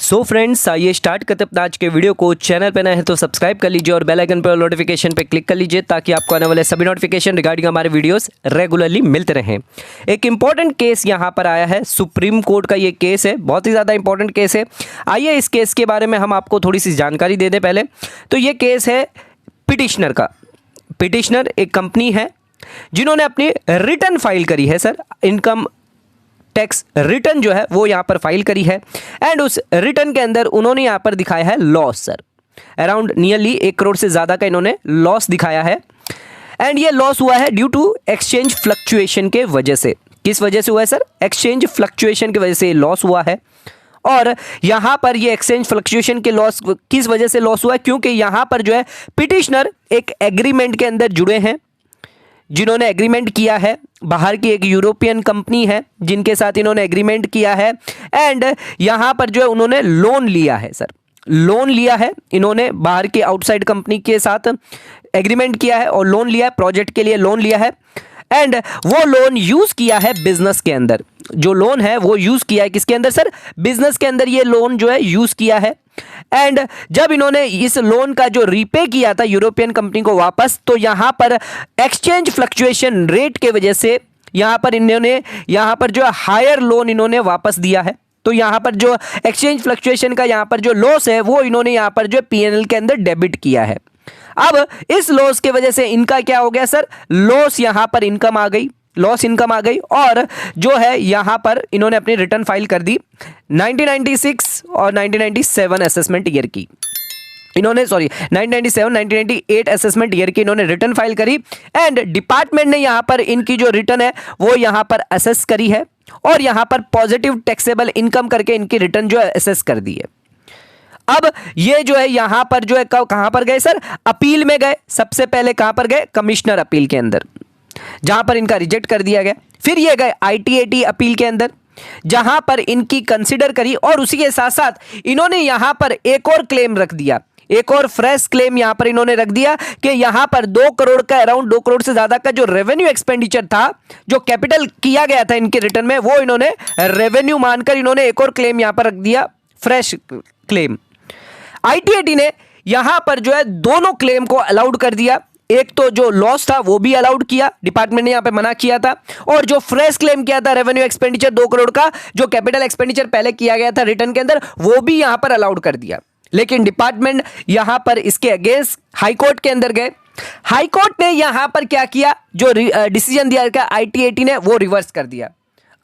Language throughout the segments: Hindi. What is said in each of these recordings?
सो फ्रेंड्स, आइए स्टार्ट करते अपना आज के वीडियो को। चैनल पे नए हैं तो सब्सक्राइब कर लीजिए और बेल आइकन पर नोटिफिकेशन पे क्लिक कर लीजिए ताकि आपको आने वाले सभी नोटिफिकेशन रिगार्डिंग हमारे वीडियोस रेगुलरली मिलते रहें। एक इंपॉर्टेंट केस यहाँ पर आया है, सुप्रीम कोर्ट का ये केस है, बहुत ही ज़्यादा इंपॉर्टेंट केस है। आइए इस केस के बारे में हम आपको थोड़ी सी जानकारी दे दें। पहले तो ये केस है पिटिशनर का। पिटिशनर एक कंपनी है जिन्होंने अपनी रिटर्न फाइल करी है सर, इनकम टैक्स रिटर्न जो है वो यहाँ पर फाइल करी है एंड उस रिटर्न के अंदर उन्होंने यहाँ पर दिखाया है loss sir, around nearly 1 crore से ज़्यादा का इन्होंने लॉस दिखाया है। एंड ये लॉस हुआ है ड्यू टू एक्सचेंज फ्लक्चुएशन के वजह से। किस वजह से हुआ है सर? एक्सचेंज फ्लक्चुएशन की वजह से लॉस हुआ है। और यहाँ पर ये एक्सचेंज फ्लक्चुएशन के लॉस किस वजह से लॉस हुआ है? क्योंकि यहाँ पर जो है पिटिशनर एक एग्रीमेंट के अंदर जुड़े हैं, जिन्होंने एग्रीमेंट किया है, बाहर की एक यूरोपियन कंपनी है जिनके साथ इन्होंने एग्रीमेंट किया है। एंड यहाँ पर जो है उन्होंने लोन लिया है सर, लोन लिया है इन्होंने, बाहर के आउटसाइड कंपनी के साथ एग्रीमेंट किया है और लोन लिया है, प्रोजेक्ट के लिए लोन लिया है। एंड वो लोन यूज किया है बिजनेस के अंदर। जो लोन है वो यूज किया है किसके अंदर सर? बिजनेस के अंदर ये लोन जो है यूज किया है। एंड जब इन्होंने इस लोन का जो रीपे किया था यूरोपियन कंपनी को वापस, तो यहां पर एक्सचेंज फ्लक्चुएशन रेट के वजह से यहां पर इन्होंने यहां पर जो हायर लोन इन्होंने वापस दिया है। तो यहां पर जो एक्सचेंज फ्लक्चुएशन का यहां पर जो लॉस है वो इन्होंने यहां पर जो पीएनएल के अंदर डेबिट किया है। अब इस लॉस की वजह से इनका क्या हो गया सर? लॉस यहां पर इनकम आ गई, लॉस इनकम आ गई। और जो है यहां पर इन्होंने अपनी रिटर्न फाइल कर दी 1996 और 1997 असेसमेंट ईयर की। इन्होंने 1997 1998 असेसमेंट ईयर की इन्होंने रिटर्न फाइल करी। एंड डिपार्टमेंट ने यहां पर इनकी जो रिटर्न है वो यहां पर असेस करी है और यहां पर पॉजिटिव टैक्सेबल इनकम करके इनकी रिटर्न जो है असेस कर दी है। अब ये जो है यहां पर जो है कहां पर गए सर? अपील में गए। सबसे पहले कहां पर गए? कमिश्नर अपील के अंदर, जहां पर इनका रिजेक्ट कर दिया गया। फिर ये गए ITAT अपील के अंदर, जहां पर इनकी कंसिडर करी और उसी के साथ साथ इन्होंने यहां पर एक और क्लेम रख दिया, एक और फ्रेश क्लेम यहां पर इन्होंने रख दिया कि यहां पर 2 करोड़ का, अराउंड 2 करोड़ से ज्यादा का जो रेवेन्यू एक्सपेंडिचर था, जो कैपिटल किया गया था इनके रिटर्न में, वो इन्होंने रेवेन्यू मानकर इन्होंने एक और क्लेम यहां पर रख दिया, फ्रेश क्लेम। ITAT ने यहां पर जो है दोनों क्लेम को अलाउड कर दिया। एक तो जो लॉस था वो भी अलाउड किया, डिपार्टमेंट ने यहां पे मना किया था, और जो फ्रेश क्लेम किया था रेवेन्यू एक्सपेंडिचर 2 करोड़ का, जो कैपिटल एक्सपेंडिचर पहले किया गया था रिटर्न के अंदर, वो भी यहां पर अलाउड कर दिया। लेकिन डिपार्टमेंट यहां पर इसके अगेंस्ट हाई कोर्ट के अंदर गए। हाई कोर्ट ने यहां पर क्या किया? जो डिसीजन दिया गया ITAT ने वो रिवर्स कर दिया।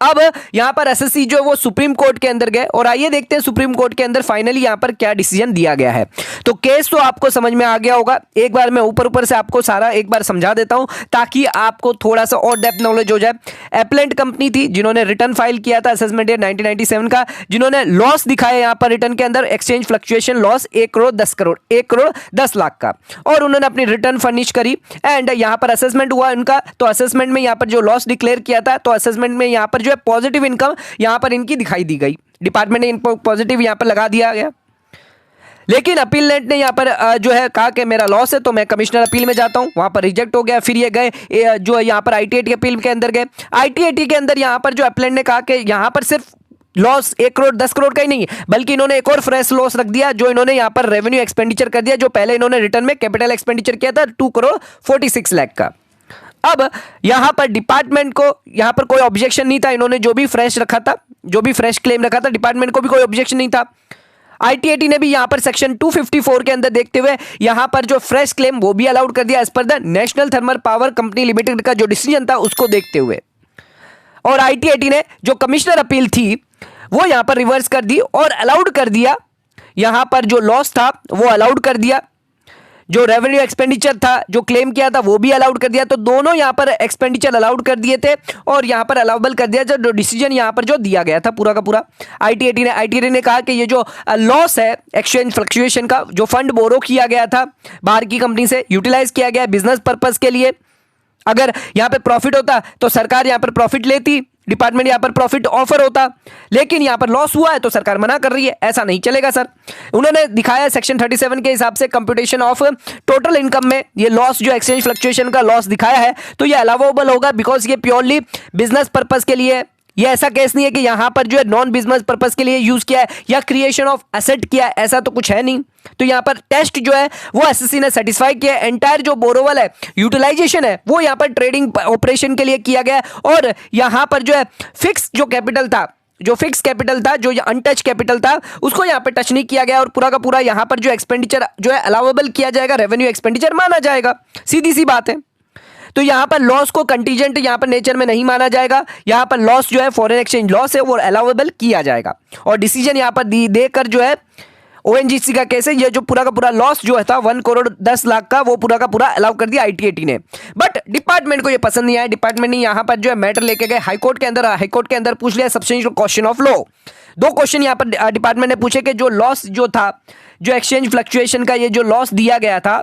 अब यहां पर SSC जो वो सुप्रीम कोर्ट के अंदर गए और आइए देखते हैं सुप्रीम कोर्ट के अंदर फाइनली यहां पर क्या डिसीजन दिया गया है। तो केस तो आपको समझ में आ गया होगा, एक बार मैं ऊपर से आपको सारा एक बार समझा देता हूं ताकि आपको थोड़ा सा और डेप्थ नॉलेज हो जाए। एप्लेंट कंपनी थी जिन्होंने रिटर्न फाइल किया था असेसमेंट ईयर 1997 का, जिन्होंने लॉस दिखाया यहां पर रिटर्न के अंदर, exchange fluctuation loss 1 crore 10 lakh का, और उन्होंने अपनी रिटर्न फर्निश करी। एंड यहां पर असेसमेंट हुआ उनका, तो असेसमेंट में यहां पर जो लॉस डिक्लेयर किया था, तो असेसमेंट में यहां पर पॉजिटिव इनकम यहां पर इनकी दिखाई दी गई, डिपार्टमेंट ने इनको पॉजिटिव यहां पर लगा दिया गया। लेकिन अपीलेंट ने यहां पर जो है कहा कि मेरा लॉस है तो मैं कमिश्नर अपील में जाता हूं, वहां पर रिजेक्ट हो गया। फिर ये गए जो यहां पर ITAT के अपील के अंदर गए। ITAT के अंदर यहां पर जो अपीलेंट ने कहा कि यहां पर सिर्फ लॉस 1 करोड़ 10 करोड़ का ही नहीं है, बल्कि इन्होंने एक और फ्रेश लॉस रख दिया, जो इन्होंने यहां पर रेवेन्यू एक्सपेंडिचर कर दिया, जो पहले इन्होंने रिटर्न में कैपिटल एक्सपेंडिचर किया था 2 करोड़ 46 लाख का। अब यहां पर डिपार्टमेंट को यहां पर कोई ऑब्जेक्शन नहीं था, इन्होंने जो भी फ्रेश रखा था, जो भी फ्रेश क्लेम रखा था, डिपार्टमेंट को भी कोई ऑब्जेक्शन नहीं था। ITAT ने भी यहां पर सेक्शन 254 के अंदर देखते हुए यहां पर जो फ्रेश क्लेम वो भी अलाउड कर दिया एज पर the national thermal power company limited का जो डिसीजन था उसको देखते हुए। और ITAT ने जो कमिश्नर अपील थी वो यहां पर रिवर्स कर दी और अलाउड कर दिया, यहां पर जो लॉस था वो अलाउड कर दिया, जो रेवेन्यू एक्सपेंडिचर था जो क्लेम किया था वो भी अलाउड कर दिया। तो दोनों यहां पर एक्सपेंडिचर अलाउड कर दिए थे और यहां पर अलाउबल कर दिया, जो डिसीजन यहां पर जो दिया गया था पूरा का पूरा ITAT ने कहा कि ये जो लॉस है एक्सचेंज फ्लक्चुएशन का, जो फंड बोरो किया गया था बाहर की कंपनी से, यूटिलाइज किया गया बिजनेस पर्पस के लिए। अगर यहां पे प्रॉफिट होता तो सरकार यहां पर प्रॉफिट लेती, डिपार्टमेंट यहां पर प्रॉफिट ऑफर होता, लेकिन यहां पर लॉस हुआ है तो सरकार मना कर रही है, ऐसा नहीं चलेगा सर। उन्होंने दिखाया सेक्शन 37 के हिसाब से कंप्यूटेशन ऑफ टोटल इनकम में ये लॉस, जो एक्सचेंज फ्लक्चुएशन का लॉस दिखाया है, तो ये अलाउएबल होगा बिकॉज ये प्योरली बिजनेस पर्पस के लिए ये ऐसा केस नहीं है कि यहां पर जो है नॉन बिजनेस पर्पस के लिए यूज किया है या क्रिएशन ऑफ एसेट किया है, ऐसा तो कुछ है नहीं। तो यहां पर टेस्ट जो है वो एसएससी ने सेटिस्फाई किया। एंटायर जो बोरोवल है, यूटिलाइजेशन है, वो यहां पर ट्रेडिंग ऑपरेशन के लिए किया गया और यहां पर जो है फिक्स जो कैपिटल था, जो फिक्स कैपिटल था, जो अनटच कैपिटल था, उसको यहां पे टच नहीं किया गया और पूरा का पूरा यहां पर जो एक्सपेंडिचर जो है अलाउेबल किया जाएगा, रेवेन्यू एक्सपेंडिचर माना जाएगा। सीधी सी बात है। तो यहां पर लॉस को कंटीजेंट यहां पर नेचर में नहीं माना जाएगा। यहां पर लॉस जो है फॉरेन एक्सचेंज लॉस है वो अलाउेबल किया जाएगा और डिसीजन यहां पर देकर जो है ओएनजीसी का केस है, ये जो पूरा का पूरा लॉस जो था 1 करोड़ 10 लाख का, वो पूरा का पूरा अलाउ कर दिया आईटीएटी ने। बट डिपार्टमेंट को ये पसंद नहीं आया। डिपार्टमेंट ने यहां पर जो है मैटर लेके गए हाईकोर्ट के अंदर। हाईकोर्ट के अंदर पूछ लिया substantial question of law. 2 question यहां पर डिपार्टमेंट ने पूछे कि जो लॉस जो था, जो एक्सचेंज फ्लक्चुएशन का ये जो लॉस दिया गया था,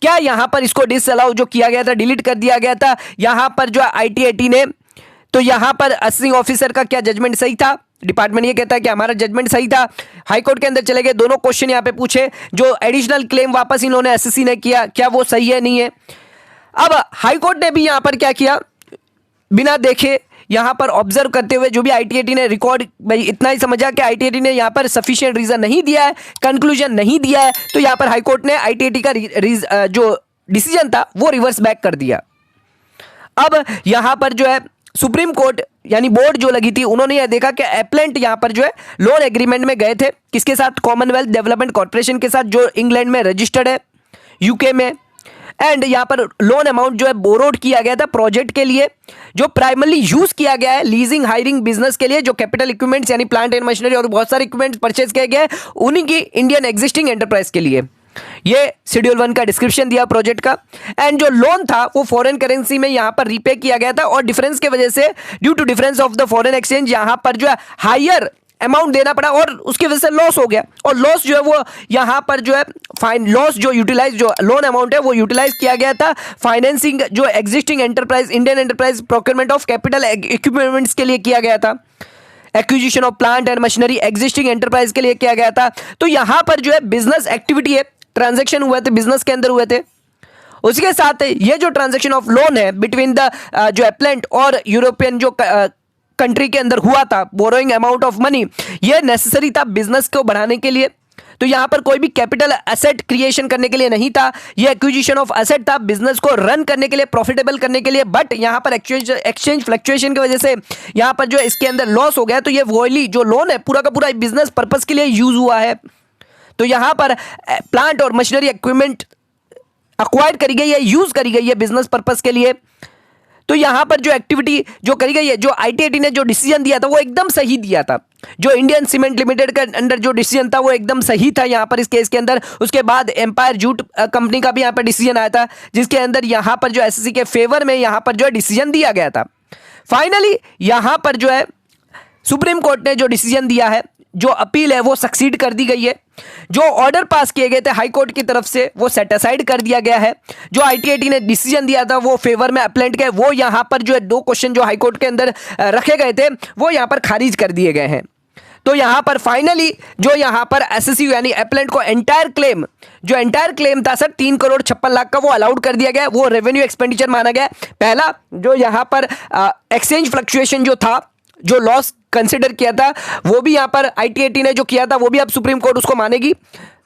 क्या यहां पर इसको डिसअलाउ जो किया गया था, डिलीट कर दिया गया था यहां पर जो आईटीएटी ने, तो यहां पर असिस्टिंग ऑफिसर का क्या जजमेंट सही था? डिपार्टमेंट ये कहता है कि हमारा जजमेंट सही था। हाईकोर्ट के अंदर चले गए, दोनों क्वेश्चन यहां पे पूछे। जो एडिशनल क्लेम वापस इन्होंने एसएससी ने किया, क्या वो सही है नहीं है? अब हाईकोर्ट ने भी यहां पर क्या किया, बिना देखे यहां पर ऑब्जर्व करते हुए जो भी आईटीएटी ने रिकॉर्ड, भाई इतना ही समझा कि आईटीएटी ने यहां पर सफिशिएंट रीजन नहीं दिया है, कंक्लूजन नहीं दिया है, तो यहां पर हाईकोर्ट ने आईटीएटी का जो डिसीजन था वो रिवर्स बैक कर दिया। अब यहां पर जो है सुप्रीम कोर्ट यानी बोर्ड जो लगी थी, उन्होंने यह देखा कि एप्लेंट यहां पर जो है लोन एग्रीमेंट में गए थे, किसके साथ? कॉमनवेल्थ डेवलपमेंट कॉर्पोरेशन के साथ, जो इंग्लैंड में रजिस्टर्ड है, यूके में। एंड यहां पर लोन अमाउंट जो है बोरोड किया गया था प्रोजेक्ट के लिए, जो प्राइमरली यूज किया गया है लीजिंग हायरिंग बिजनेस के लिए, जो कैपिटल इक्विपमेंट्स यानी प्लांट एंड मशीनरी और बहुत सारे इक्विपमेंट्स परचेज किए गए उन्हीं की इंडियन एग्जिस्टिंग एंटरप्राइज के लिए। ये शेड्यूल 1 का डिस्क्रिप्शन दिया प्रोजेक्ट का। एंड जो लोन था वो फॉरेन करेंसी में यहां पर रीपे किया गया था और डिफरेंस के वजह से, due to difference of the foreign exchange, यहां पर जो है हायर अमाउंट देना पड़ा और उसकी वजह से लॉस हो गया। और लॉस जो है वो यहां पर जो है फाइन लॉस जो यूटिलाइज जो लोन अमाउंट है वो यूटिलाइज किया गया था फाइनेंसिंग जो existing enterprise, Indian enterprise procurement of capital equipments के लिए किया गया था, acquisition of plant and machinery existing enterprise के लिए किया गया था। तो यहां पर जो है बिजनेस एक्टिविटी है, ट्रांजैक्शन हुए थे, बिजनेस के अंदर हुए थे। उसके साथ ये जो ट्रांजैक्शन ऑफ लोन है बिटवीन द जो एप्लेंट और यूरोपियन जो कंट्री के अंदर हुआ था, बोरोइंग अमाउंट ऑफ मनी, ये नेसेसरी था बिजनेस को बढ़ाने के लिए। तो यहां पर कोई भी कैपिटल एसेट क्रिएशन करने के लिए नहीं था, ये एक्विजिशन ऑफ एसेट था बिजनेस को रन करने के लिए, प्रॉफिटेबल करने के लिए। बट यहां पर एक्सचेंज फ्लक्चुएशन की वजह से यहां पर जो इसके अंदर लॉस हो गया, तो ये वही जो लोन है पूरा का पूरा बिजनेस पर्पस के लिए यूज हुआ है। तो यहां पर प्लांट और मशीनरी इक्विपमेंट अक्वायर्ड करी गई है, यूज करी गई है बिजनेस पर्पस के लिए। तो यहां पर जो एक्टिविटी जो करी गई है, जो आईटीएटी ने जो डिसीजन दिया था वो एकदम सही दिया था। जो इंडियन सीमेंट लिमिटेड के अंदर जो डिसीजन था वो एकदम सही था यहां पर इस केस के अंदर। उसके बाद एम्पायर जूट कंपनी का भी यहां पर डिसीजन आया था, जिसके अंदर यहां पर जो एसएससी के फेवर में यहां पर जो है डिसीजन दिया गया था। फाइनली यहां पर जो है सुप्रीम कोर्ट ने जो डिसीजन दिया है, जो अपील है वो सक्सीड कर दी गई है। जो ऑर्डर पास किए गए थे हाई कोर्ट की तरफ से वो सेट असाइड कर दिया गया है। जो आईटीएटी ने डिसीजन दिया था वो फेवर में अप्लेंट के, वो यहां पर जो है 2 क्वेश्चन जो हाई कोर्ट के अंदर रखे गए थे वो यहां पर खारिज कर दिए गए हैं। तो यहां पर फाइनली जो यहां पर एसएससी यानी अप्लेंट को एंटायर क्लेम था सर 3 करोड़ 56 लाख का, वो अलाउड कर दिया गया, वो रेवेन्यू एक्सपेंडिचर माना गया। पहला जो यहां पर एक्सचेंज फ्लक्चुएशन जो था, जो लॉस कंसिडर किया था, वो भी यहां पर आईटीएटी ने जो किया था वो भी अब सुप्रीम कोर्ट उसको मानेगी।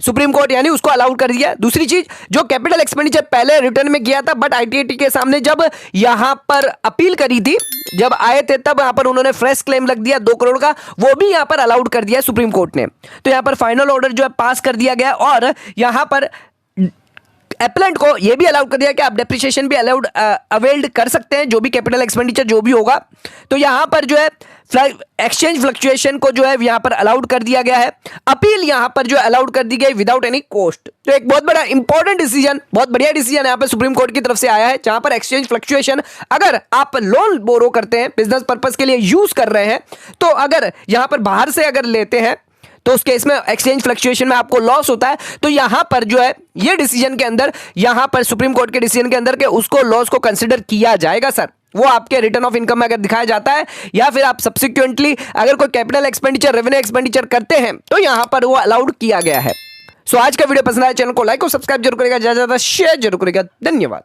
सुप्रीम कोर्ट यानी उसको अलाउड कर दिया। दूसरी चीज, जो कैपिटल एक्सपेंडिचर पहले रिटर्न में किया था, बट आईटीएटी के सामने जब यहां पर अपील करी थी, जब आए थे तब यहां पर उन्होंने फ्रेश क्लेम लग दिया 2 करोड़ का, वो भी यहां पर अलाउड कर दिया सुप्रीम कोर्ट ने। तो यहां पर फाइनल ऑर्डर जो है पास कर दिया गया और यहां पर एप्लेंट को यह भी अलाउड कर दिया कि आप डेप्रिसिएशन भी अलाउड अवेल्ड कर सकते हैं, जो भी कैपिटल एक्सपेंडिचर जो भी होगा। तो यहां पर जो है एक्सचेंज फ्लक्चुएशन को जो है यहां पर अलाउड कर दिया गया है। अपील यहां पर जो है अलाउड कर दी गई विदाउट एनी कॉस्ट। तो एक बहुत बड़ा इंपॉर्टेंट डिसीजन, बहुत बढ़िया डिसीजन यहां पर सुप्रीम कोर्ट की तरफ से आया है, जहां पर एक्सचेंज फ्लक्चुएशन अगर आप लोन बोरो करते हैं, बिजनेस पर्पस के लिए यूज कर रहे हैं, तो अगर यहां पर बाहर से अगर लेते हैं तो उस केस में एक्सचेंज फ्लक्चुएशन में आपको लॉस होता है। तो यहां पर जो है ये डिसीजन के अंदर, यहां पर सुप्रीम कोर्ट के डिसीजन के अंदर के उसको लॉस को कंसीडर किया जाएगा सर। वो आपके रिटर्न ऑफ इनकम में अगर दिखाया जाता है या फिर आप सब्सिक्वेंटली अगर कोई कैपिटल एक्सपेंडिचर, रेवेन्यू एक्सपेंडिचर करते हैं तो यहां पर वो अलाउड किया गया है। सो आज का वीडियो पसंद आया, चैनल को लाइक और सब्सक्राइब जरूर करेगा, ज्यादा से ज्यादा शेयर जरूर करेगा। धन्यवाद।